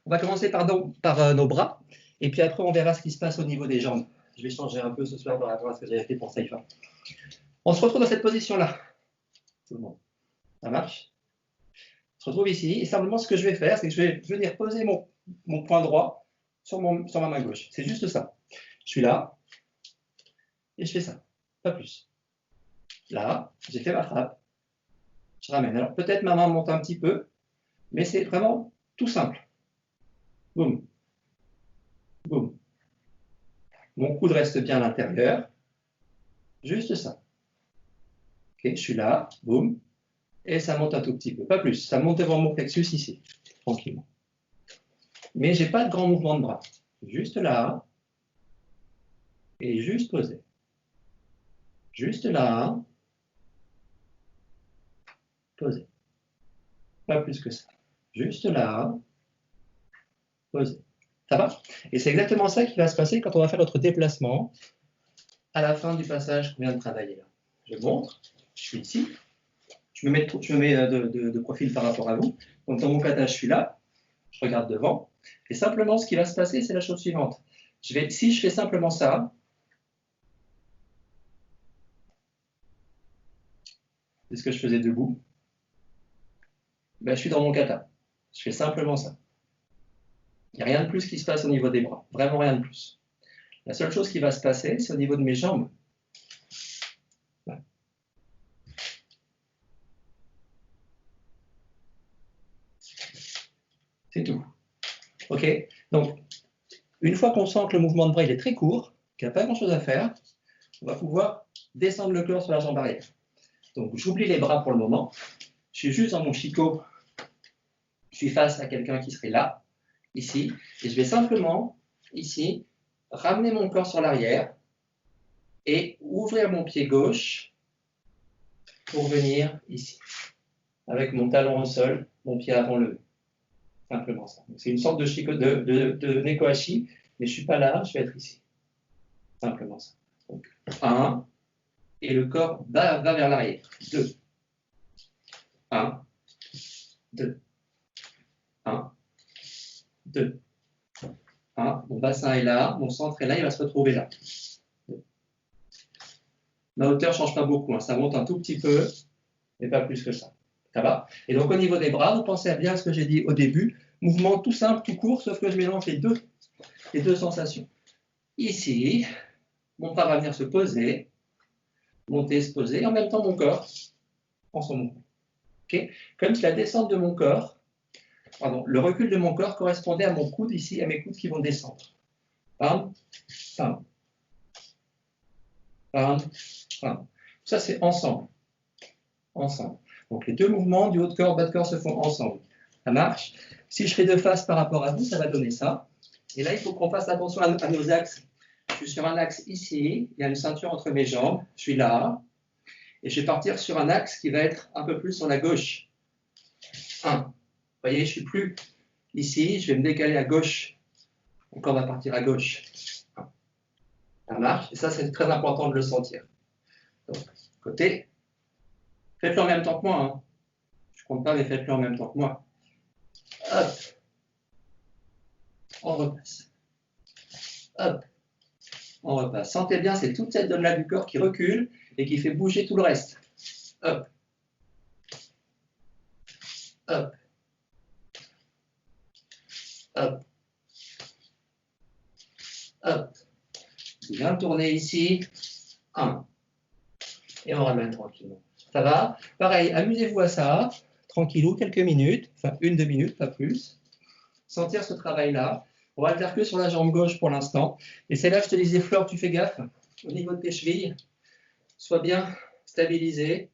On va commencer par nos bras, et puis après on verra ce qui se passe au niveau des jambes. Je vais changer un peu ce soir par rapport à ce que j'avais fait pour Saïfa. On se retrouve dans cette position-là. Tout le monde. Ça marche? On se retrouve ici, et simplement ce que je vais faire, c'est que je vais venir poser mon poing droit sur ma main gauche. C'est juste ça. Je suis là, et je fais ça. Pas plus. Là, j'ai fait ma frappe. Je ramène. Alors peut-être ma main monte un petit peu, mais c'est vraiment tout simple. Boum. Boum. Mon coude reste bien à l'intérieur. Juste ça. Ok, je suis là, boum. Et ça monte un tout petit peu, pas plus. Ça monte devant mon plexus ici, tranquillement. Mais je n'ai pas de grand mouvement de bras. Juste là. Et juste posé. Juste là. Posé. Pas plus que ça. Juste là. Posé. Ça va? Et c'est exactement ça qui va se passer quand on va faire notre déplacement à la fin du passage qu'on vient de travailler là. Je montre, je suis ici, je me mets de profil par rapport à vous. Donc dans mon kata, je suis là, je regarde devant, et simplement ce qui va se passer, c'est la chose suivante. Si je fais simplement ça, c'est ce que je faisais debout, ben, je suis dans mon kata. Je fais simplement ça. Il n'y a rien de plus qui se passe au niveau des bras, vraiment rien de plus. La seule chose qui va se passer, c'est au niveau de mes jambes. Voilà. C'est tout. OK? Donc, une fois qu'on sent que le mouvement de bras il est très court, qu'il n'y a pas grand-chose à faire, on va pouvoir descendre le corps sur la jambe arrière. Donc, j'oublie les bras pour le moment. Je suis juste dans mon shiko. Je suis face à quelqu'un qui serait là, ici. Et je vais simplement, ici, ramener mon corps sur l'arrière et ouvrir mon pied gauche pour venir ici. Avec mon talon au sol, mon pied avant levé. Simplement ça. C'est une sorte de shiko, de nekohashi, mais je ne suis pas là, je vais être ici. Simplement ça. Donc, 1, et le corps va vers l'arrière. 2. 1, 2. 1, 2. 1. Mon bassin est là, mon centre est là, il va se retrouver là. 2. Ma hauteur ne change pas beaucoup, hein. Ça monte un tout petit peu, mais pas plus que ça. Ça va? Et donc au niveau des bras, vous pensez bien à ce que j'ai dit au début. Mouvement tout simple, tout court, sauf que je mélange les deux sensations. Ici, mon bras va venir se poser, monter, se poser, et en même temps mon corps prend son mouvement. Okay? Comme si la descente de mon corps, le recul de mon corps correspondait à mon coude ici, à mes coudes qui vont descendre. Pam, pam, pam, pam. Ça, c'est ensemble. Ensemble. Donc, les deux mouvements du haut de corps, bas de corps se font ensemble. Ça marche? Si je fais de face par rapport à vous, ça va donner ça. Et là, il faut qu'on fasse attention à nos axes. Je suis sur un axe ici, il y a une ceinture entre mes jambes, je suis là, et je vais partir sur un axe qui va être un peu plus sur la gauche. 1. Vous voyez, je ne suis plus ici, je vais me décaler à gauche. Mon corps va partir à gauche. 1. Ça marche, et ça, c'est très important de le sentir. Donc, côté. Faites-le en même temps que moi. Hein. Je ne compte pas, mais faites-le en même temps que moi. Hop. On repasse. Hop. On repasse. Sentez bien, c'est toute cette zone-là du corps qui recule et qui fait bouger tout le reste. Hop. Hop. Hop. Hop. Bien tourner ici. 1. Et on ramène tranquillement. Ça va? Pareil, amusez-vous à ça. Tranquillou, quelques minutes. Enfin, 1-2 minutes, pas plus. Sentir ce travail-là. On va le faire que sur la jambe gauche pour l'instant. Et c'est là que je te disais, Flore, tu fais gaffe. Au niveau de tes chevilles, sois bien stabilisé.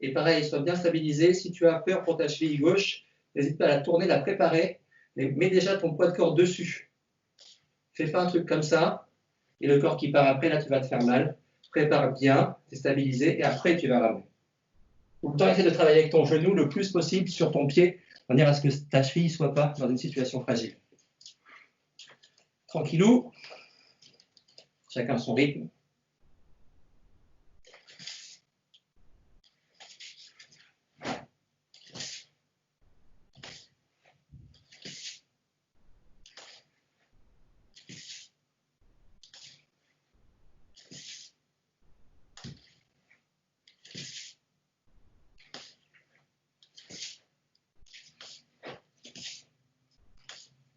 Et pareil, sois bien stabilisé. Si tu as peur pour ta cheville gauche, n'hésite pas à la tourner, la préparer. Mais mets déjà ton poids de corps dessus. Fais pas un truc comme ça. Et le corps qui part après, là, tu vas te faire mal. Prépare bien, t'es stabilisé. Et après, tu vas ramener. Tout le temps, essaie de travailler avec ton genou le plus possible sur ton pied, de manière à ce que ta cheville ne soit pas dans une situation fragile. Tranquillou, chacun son rythme.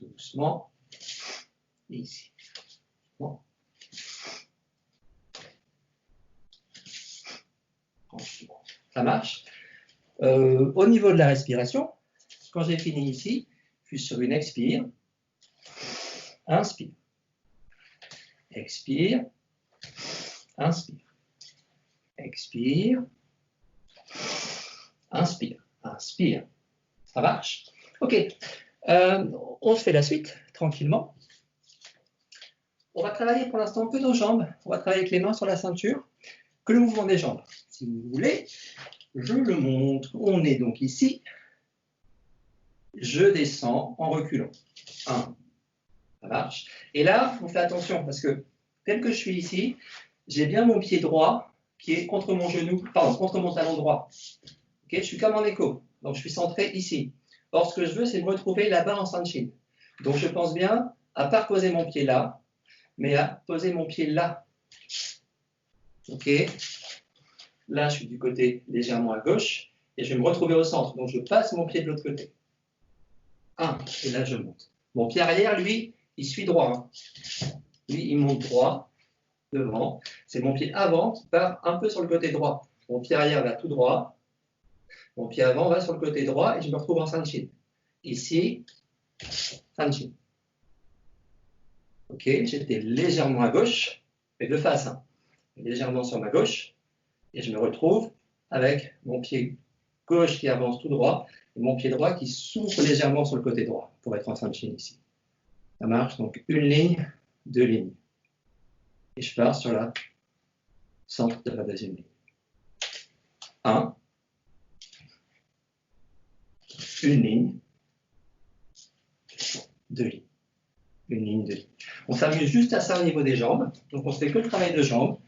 doucement, et ici. Bon. Ça marche. Au niveau de la respiration, quand j'ai fini ici, je suis sur une expire, inspire, expire, inspire, expire, inspire, inspire. Ça marche? Ok. On se fait la suite, tranquillement. On va travailler pour l'instant que nos jambes. On va travailler avec les mains sur la ceinture, que le mouvement des jambes. Si vous voulez, je le montre. On est donc ici. Je descends en reculant. 1. Ça marche. Et là, on fait attention parce que tel que je suis ici, j'ai bien mon pied droit qui est contre mon genou, pardon, contre mon talon droit. Okay, je suis comme en écho. Donc, je suis centré ici. Or, ce que je veux, c'est me retrouver là-bas en Sanshin. Donc, je pense bien à ne pas poser mon pied là, mais à poser mon pied là. Ok. Là, je suis du côté légèrement à gauche et je vais me retrouver au centre. Donc, je passe mon pied de l'autre côté. 1. Et là, je monte. Mon pied arrière, lui, il suit droit. Lui, il monte droit devant. C'est mon pied avant qui part un peu sur le côté droit. Mon pied arrière va tout droit. Mon pied avant va sur le côté droit et je me retrouve en Sanshin. Ici, Sanshin. Ok, j'étais légèrement à gauche, mais de face. Hein. Légèrement sur ma gauche. Et je me retrouve avec mon pied gauche qui avance tout droit et mon pied droit qui s'ouvre légèrement sur le côté droit pour être en Sanshin ici. Ça marche, donc une ligne, 2 lignes. Et je pars sur le centre de la deuxième ligne. 1, une ligne, 2 lignes. Une ligne, 2 lignes. On s'amuse juste à ça au niveau des jambes. Donc on ne fait que le travail de jambes.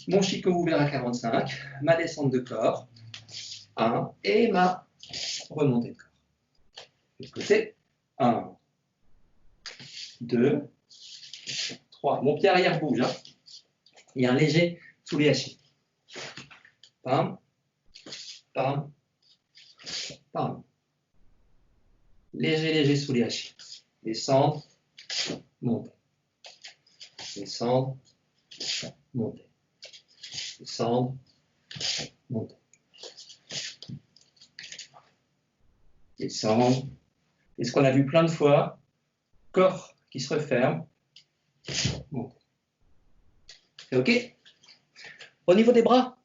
Mon Chico ouvert à 45, ma descente de corps, 1, et ma remontée de corps. De l'autre côté, 1, 2, 3. Mon pied arrière bouge. Hein. Il y a un léger Tsuliashi. Pam, pam, pam. Léger, léger Tsuliashi. Descendre, monter. Descendre, monter. Descendre, monter. Descendre. Et ce qu'on a vu plein de fois, corps qui se referme, monter. C'est OK? Au niveau des bras,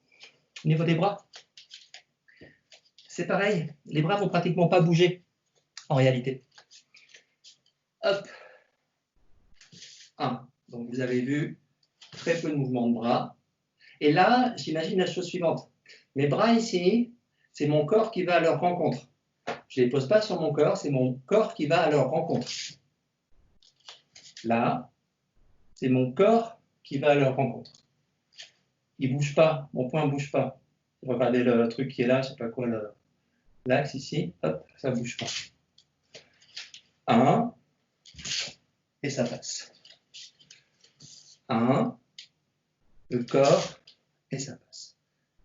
c'est pareil. Les bras vont pratiquement pas bouger, en réalité. Hop. 1. Donc, vous avez vu, très peu de mouvements de bras. Et là, j'imagine la chose suivante. Mes bras ici, c'est mon corps qui va à leur rencontre. Je ne les pose pas sur mon corps, c'est mon corps qui va à leur rencontre. Là, c'est mon corps qui va à leur rencontre. Il ne bouge pas, mon poing ne bouge pas. Regardez le truc qui est là, je ne sais pas quoi, l'axe ici, hop, ça ne bouge pas. 1, et ça passe. 1, le corps, et ça passe.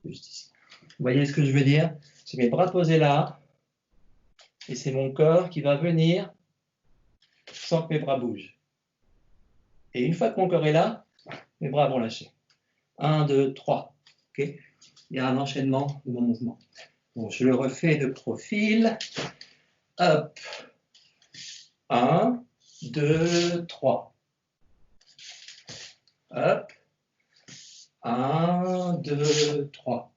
Juste ici. Vous voyez ce que je veux dire? J'ai mes bras posés là, et c'est mon corps qui va venir sans que mes bras bougent. Et une fois que mon corps est là, mes bras vont lâcher. 1, 2, 3. Okay, il y a un enchaînement de mon mouvement. Bon, je le refais de profil. Hop. 1, 2, 3. Hop. 1, 2, 3.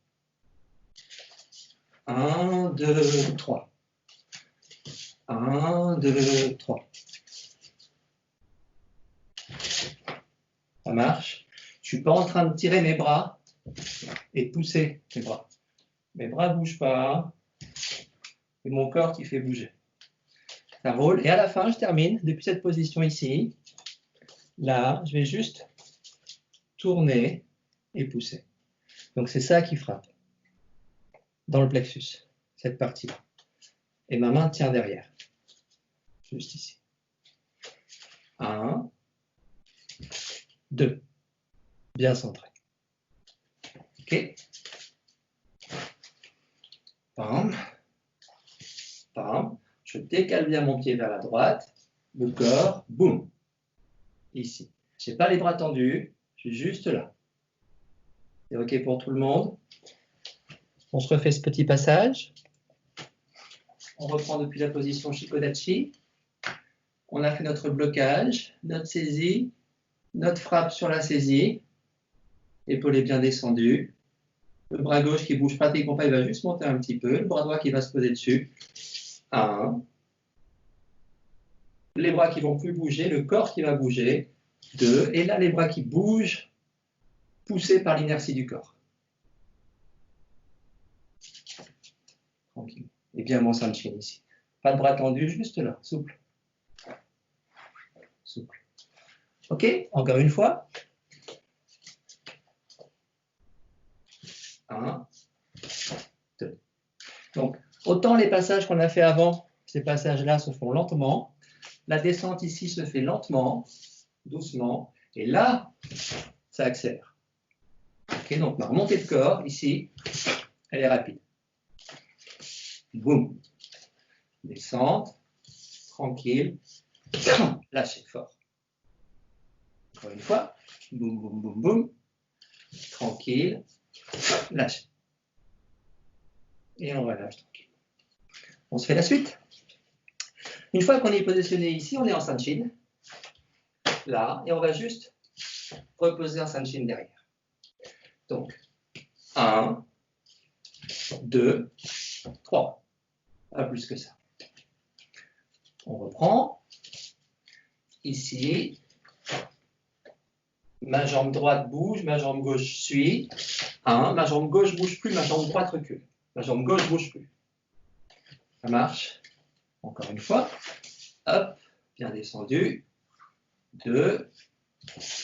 1, 2, 3. 1, 2, 3. Ça marche. Je ne suis pas en train de tirer mes bras et de pousser mes bras. Mes bras ne bougent pas. C'est mon corps qui fait bouger. Ça roule. Et à la fin, je termine depuis cette position ici. Là, je vais juste tourner et pousser. Donc, c'est ça qui frappe dans le plexus, cette partie-là. Et ma main tient derrière, juste ici. 1, 2. Bien centré. OK. Pam. Pam. Je décale bien mon pied vers la droite. le corps, boum, ici. Je n'ai pas les bras tendus, je suis juste là. C'est OK pour tout le monde? On se refait ce petit passage. On reprend depuis la position Shikodachi. On a fait notre blocage, notre saisie, notre frappe sur la saisie. Épaule est bien descendue. Le bras gauche qui bouge pratiquement pas, il va juste monter un petit peu. Le bras droit qui va se poser dessus. 1. Les bras qui vont plus bouger, le corps qui va bouger. 2. Et là, les bras qui bougent, poussés par l'inertie du corps. Tranquille. Et bien mon Sanshin ici. Pas de bras tendus, juste là, souple. Souple. OK, encore une fois. 1, 2. Donc, autant les passages qu'on a fait avant, ces passages-là se font lentement. La descente ici se fait lentement, doucement. Et là, ça accélère. OK, donc ma remontée de corps, ici, elle est rapide. Boum. Descente, tranquille. Lâchez fort. Encore une fois. Boum, boum, boum, boum. Tranquille. Lâchez. Et on relâche tranquille. On se fait la suite. Une fois qu'on est positionné ici, on est en Sanshin. Là, et on va juste reposer un Sanshin derrière. Donc, 1, 2, 3. Pas plus que ça. On reprend. Ici. Ma jambe droite bouge, ma jambe gauche suit. 1. Ma jambe gauche bouge plus, ma jambe droite recule. Ma jambe gauche bouge plus. Ça marche. Encore une fois. Hop, bien descendu. 2,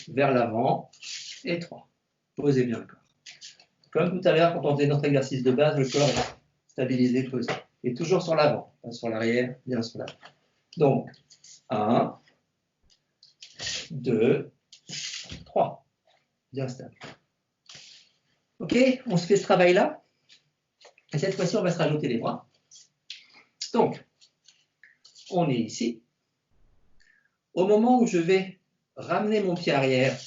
vers l'avant. Et 3. Posez bien le corps. Comme tout à l'heure, quand on faisait notre exercice de base, le corps est stabilisé, posé. Et toujours sur l'avant, pas sur l'arrière, bien sur l'avant. Donc, 1, 2, 3. Bien stable. OK, on se fait ce travail-là. Et cette fois-ci, on va se rajouter les bras. Donc, on est ici. Au moment où je vais ramener mon pied arrière,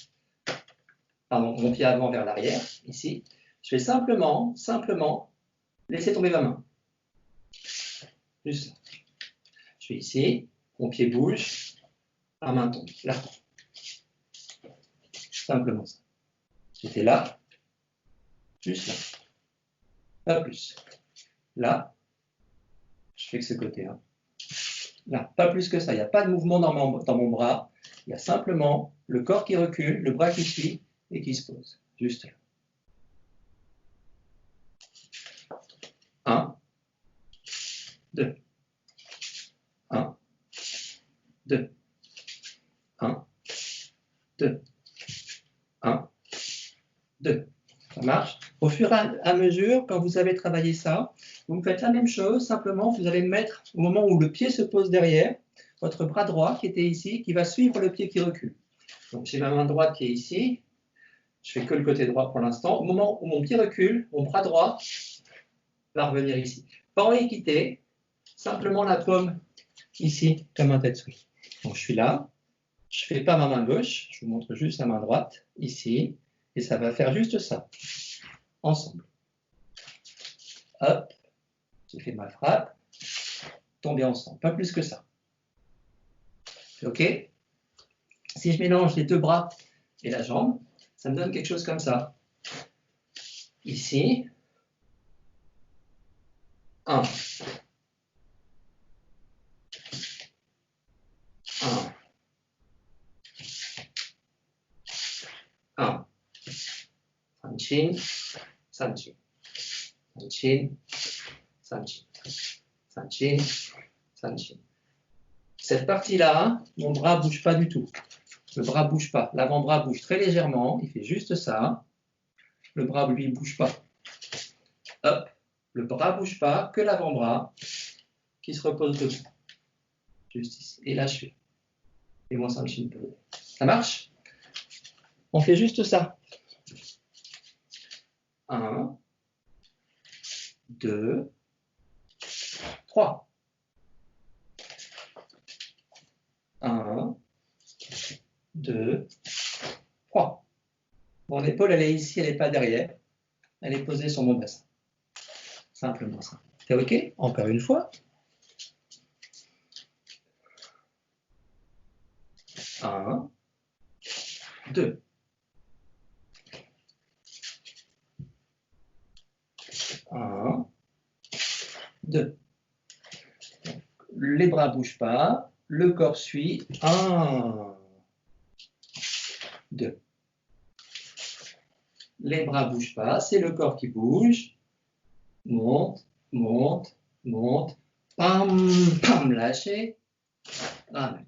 pardon, mon pied avant vers l'arrière, ici, je vais simplement laisser tomber ma main. Juste là. Je suis ici, mon pied bouge, ma main tombe, là. Simplement ça. J'étais là, juste là. Pas plus. Là, je fais que ce côté. Hein. Là, pas plus que ça. Il n'y a pas de mouvement dans mon bras. Il y a simplement le corps qui recule, le bras qui suit et qui se pose. Juste là. 1, 2. 1, 2. 1, 2. 1, 2. Ça marche. Au fur et à mesure, quand vous avez travaillé ça, vous me faites la même chose, simplement vous allez mettre, au moment où le pied se pose derrière, votre bras droit qui était ici, qui va suivre le pied qui recule. Donc j'ai ma main droite qui est ici, je fais que le côté droit pour l'instant. Au moment où mon pied recule, mon bras droit va revenir ici. Pas en équité, simplement la paume ici, comme un Tetsui. Donc je suis là, je ne fais pas ma main gauche, je vous montre juste la main droite, ici, et ça va faire juste ça, ensemble. Hop, j'ai fait ma frappe, tomber ensemble, pas plus que ça. OK? Si je mélange les deux bras et la jambe, ça me donne quelque chose comme ça. Ici, 1. 1. 1. Sanshin, Sanshin. Sanshin, Sanshin. Sanshin, Sanshin. Cette partie-là, mon bras ne bouge pas du tout. Le bras ne bouge pas. L'avant-bras bouge très légèrement. Il fait juste ça. Le bras, lui, ne bouge pas. Hop. Le bras ne bouge pas, que l'avant-bras qui se repose debout. Juste ici. Et là, je fais. Et moi, Sanshin. Ça marche? On fait juste ça. 1, 2, 3. 2, 3. Mon épaule, elle est ici, elle n'est pas derrière. Elle est posée sur mon bassin. Simplement ça. C'est OK? Encore une fois. 1, 2. 1, 2. Les bras ne bougent pas. Le corps suit. 1, 2. Les bras ne bougent pas. C'est le corps qui bouge. Monte, monte, monte. Pam, pam, lâchez. Ramène.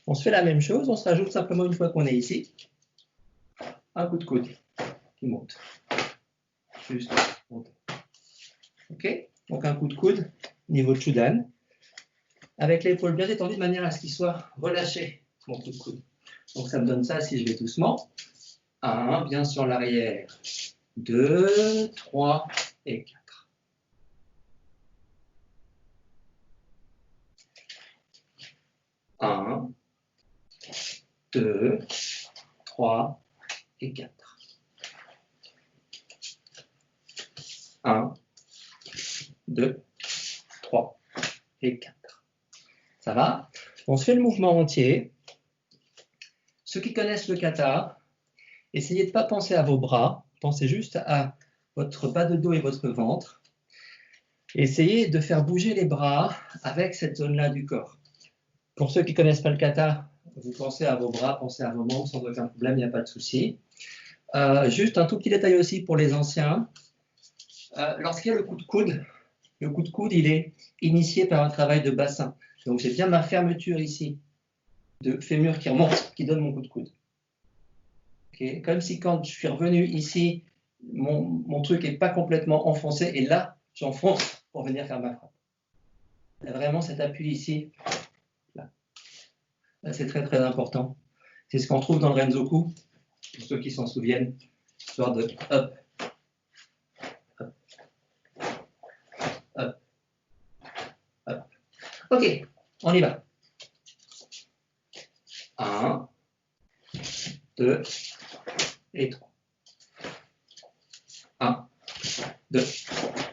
On se fait la même chose. On se rajoute simplement une fois qu'on est ici. Un coup de coude qui monte. Juste monte. OK? Donc un coup de coude, niveau de Chudan, avec l'épaule bien détendue de manière à ce qu'il soit relâché, mon coup de coude. Donc ça me donne ça si je vais doucement. 1, bien sur l'arrière. 2, 3 et 4. 1, 2, 3 et 4. 1, 2, 3 et 4. Ça va? On se fait le mouvement entier. Ceux qui connaissent le kata, essayez de ne pas penser à vos bras. Pensez juste à votre bas de dos et votre ventre. Essayez de faire bouger les bras avec cette zone-là du corps. Pour ceux qui ne connaissent pas le kata, vous pensez à vos bras, pensez à vos membres sans aucun problème, il n'y a pas de souci. Juste un tout petit détail aussi pour les anciens. Lorsqu'il y a le coup de coude, il est initié par un travail de bassin. Donc j'ai bien ma fermeture ici, de fémur qui remonte, qui donne mon coup de coude. Okay. Comme si quand je suis revenu ici, mon truc n'est pas complètement enfoncé, et là, j'enfonce pour venir faire ma frappe. Il y a vraiment cet appui ici. Là, c'est très très important. C'est ce qu'on trouve dans le Renzoku, pour ceux qui s'en souviennent, histoire de hop, hop, hop, hop. Ok, on y va. 1, 2 et 3. 1, 2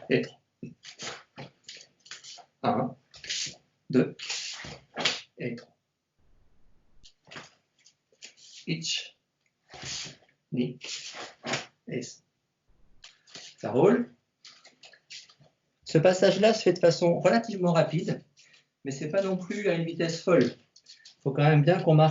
et 3. 1, 2 et 3. Ich, ni, et ça roule. Ce passage-là se fait de façon relativement rapide, mais ce n'est pas non plus à une vitesse folle. Il faut quand même bien qu'on marque